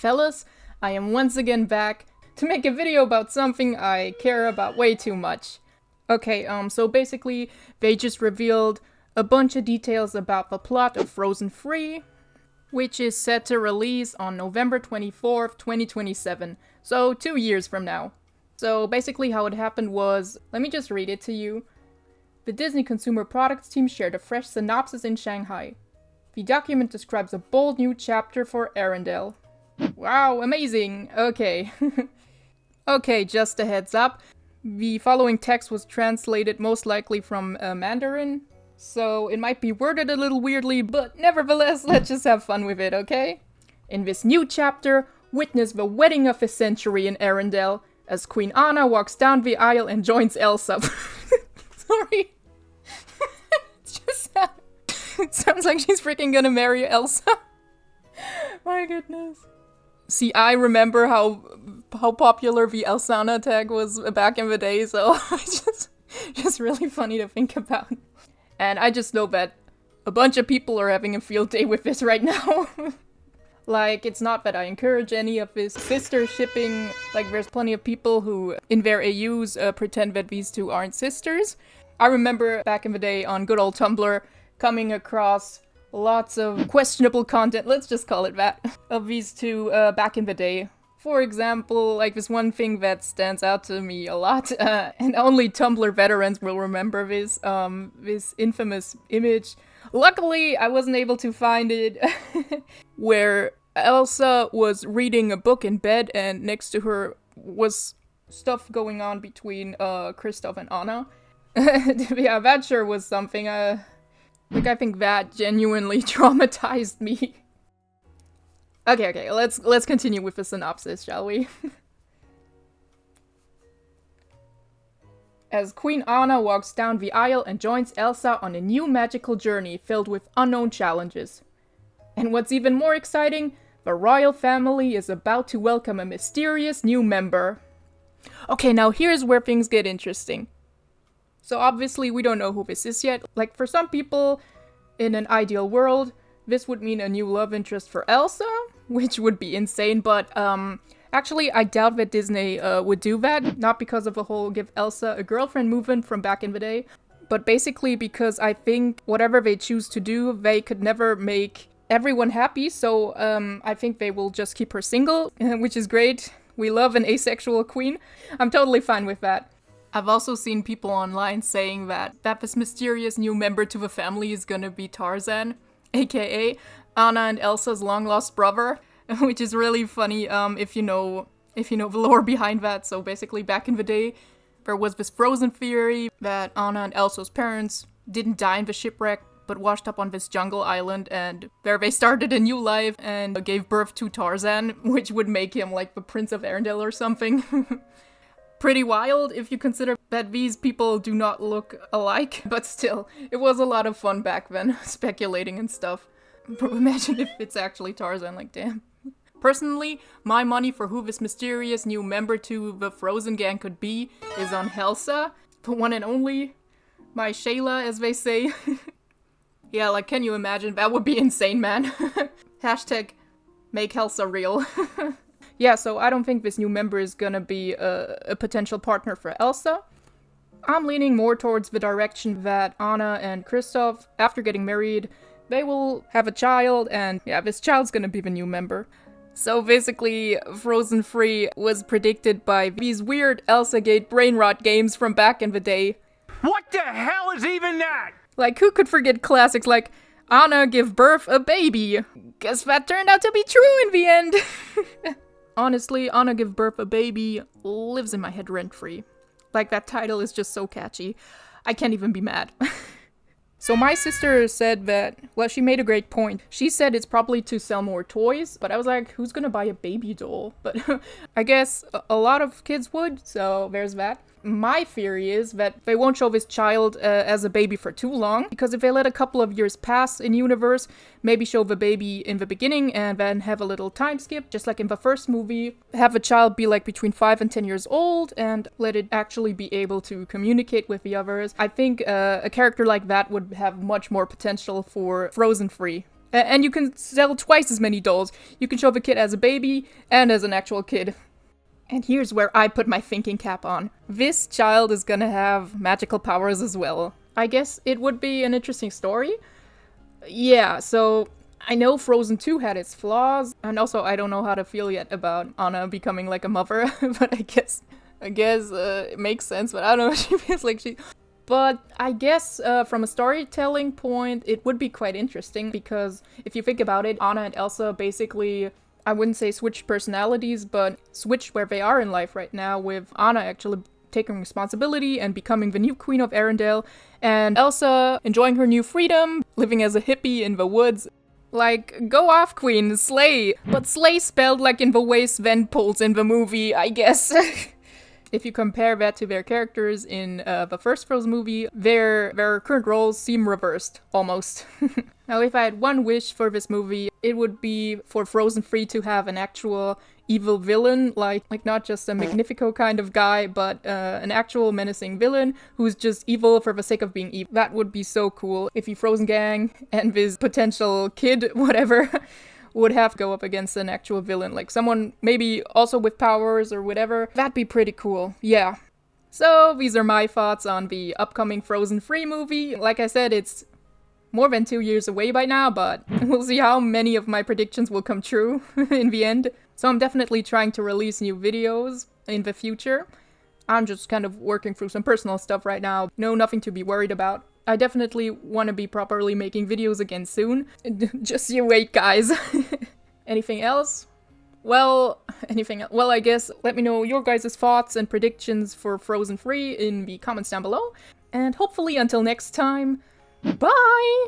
Fellas, I am once again back to make a video about something I care about way too much. Okay, so basically, they just revealed a bunch of details about the plot of Frozen 3, which is set to release on November 24th, 2027, so 2 years from now. So basically how it happened was, let me just read it to you. The Disney Consumer Products team shared a fresh synopsis in Shanghai. The document describes a bold new chapter for Arendelle. Wow, amazing! Okay. Okay, just a heads up. The following text was translated most likely from Mandarin, so it might be worded a little weirdly, but nevertheless, let's just have fun with it, okay? In this new chapter, witness the wedding of the century in Arendelle, as Queen Anna walks down the aisle and joins Elsa. Sorry. It sounds like she's freaking gonna marry Elsa. My goodness. See, I remember how popular the Elsana tag was back in the day, so it's just really funny to think about. And I just know that a bunch of people are having a field day with this right now. Like, it's not that I encourage any of this sister shipping. Like, there's plenty of people who, in their AUs, pretend that these two aren't sisters. I remember back in the day on good old Tumblr coming across lots of questionable content, let's just call it that, of these two back in the day. For example, like this one thing that stands out to me a lot, and only Tumblr veterans will remember this, this infamous image. Luckily, I wasn't able to find it, where Elsa was reading a book in bed and next to her was stuff going on between Kristoff and Anna. Yeah, that sure was something. I think that genuinely traumatized me. Okay, let's continue with the synopsis, shall we? As Queen Anna walks down the aisle and joins Elsa on a new magical journey filled with unknown challenges. And what's even more exciting, the royal family is about to welcome a mysterious new member. Okay, now here's where things get interesting. So obviously we don't know who this is yet. Like, for some people, in an ideal world, this would mean a new love interest for Elsa, which would be insane, but actually I doubt that Disney would do that. Not because of the whole give Elsa a girlfriend movement from back in the day, but basically because I think whatever they choose to do, they could never make everyone happy, so I think they will just keep her single, which is great. We love an asexual queen. I'm totally fine with that. I've also seen people online saying that this mysterious new member to the family is gonna be Tarzan, aka Anna and Elsa's long-lost brother, which is really funny if you know the lore behind that. So basically, back in the day, there was this Frozen theory that Anna and Elsa's parents didn't die in the shipwreck, but washed up on this jungle island, and there they started a new life and gave birth to Tarzan, which would make him like the Prince of Arendelle or something. Pretty wild if you consider that these people do not look alike, but still, it was a lot of fun back then, speculating and stuff. Imagine if it's actually Tarzan, like damn. Personally, my money for who this mysterious new member to the Frozen gang could be is on Elsa, the one and only, my Shayla, as they say. Yeah, like, can you imagine? That would be insane, man. Hashtag make Elsa real. Yeah, so I don't think this new member is gonna be a potential partner for Elsa. I'm leaning more towards the direction that Anna and Kristoff, after getting married, they will have a child, and yeah, this child's gonna be the new member. So basically, Frozen 3 was predicted by these weird Elsa-gate brain rot games from back in the day. What the hell is even that? Like, who could forget classics like Anna give birth a baby? Guess that turned out to be true in the end. Honestly, Anna give birth a baby lives in my head rent-free. Like, that title is just so catchy. I can't even be mad. So my sister said that, well, she made a great point. She said it's probably to sell more toys, but I was like, who's gonna buy a baby doll? But I guess a lot of kids would, so there's that. My theory is that they won't show this child as a baby for too long, because if they let a couple of years pass in universe, maybe show the baby in the beginning and then have a little time skip, just like in the first movie, have a child be like between 5 and 10 years old and let it actually be able to communicate with the others. I think a character like that would have much more potential for Frozen 3. And you can sell twice as many dolls. You can show up a kid as a baby and as an actual kid. And here's where I put my thinking cap on. This child is gonna have magical powers as well. I guess it would be an interesting story. Yeah, so I know Frozen 2 had its flaws, and also I don't know how to feel yet about Anna becoming like a mother, but I guess it makes sense, but I don't know, she feels like she... But I guess from a storytelling point, it would be quite interesting, because if you think about it, Anna and Elsa basically, I wouldn't say switched personalities, but switched where they are in life right now, with Anna actually taking responsibility and becoming the new queen of Arendelle, and Elsa enjoying her new freedom, living as a hippie in the woods. Like, go off, queen, slay! But slay spelled like in the way Sven pulls in the movie, I guess. If you compare that to their characters in the first Frozen movie, their current roles seem reversed, almost. Now, if I had one wish for this movie, it would be for Frozen 3 to have an actual evil villain, like not just a Magnifico kind of guy, but an actual menacing villain who's just evil for the sake of being evil. That would be so cool if the Frozen gang and this potential kid, whatever, would have to go up against an actual villain, like someone maybe also with powers or whatever. That'd be pretty cool, yeah. So these are my thoughts on the upcoming Frozen 3 movie. Like I said, it's more than 2 years away by now, but we'll see how many of my predictions will come true in the end. So I'm definitely trying to release new videos in the future. I'm just kind of working through some personal stuff right now. No, nothing to be worried about. I definitely want to be properly making videos again soon. Just you wait, guys. Anything else? Well, I guess let me know your guys' thoughts and predictions for Frozen 3 in the comments down below. And hopefully until next time, bye!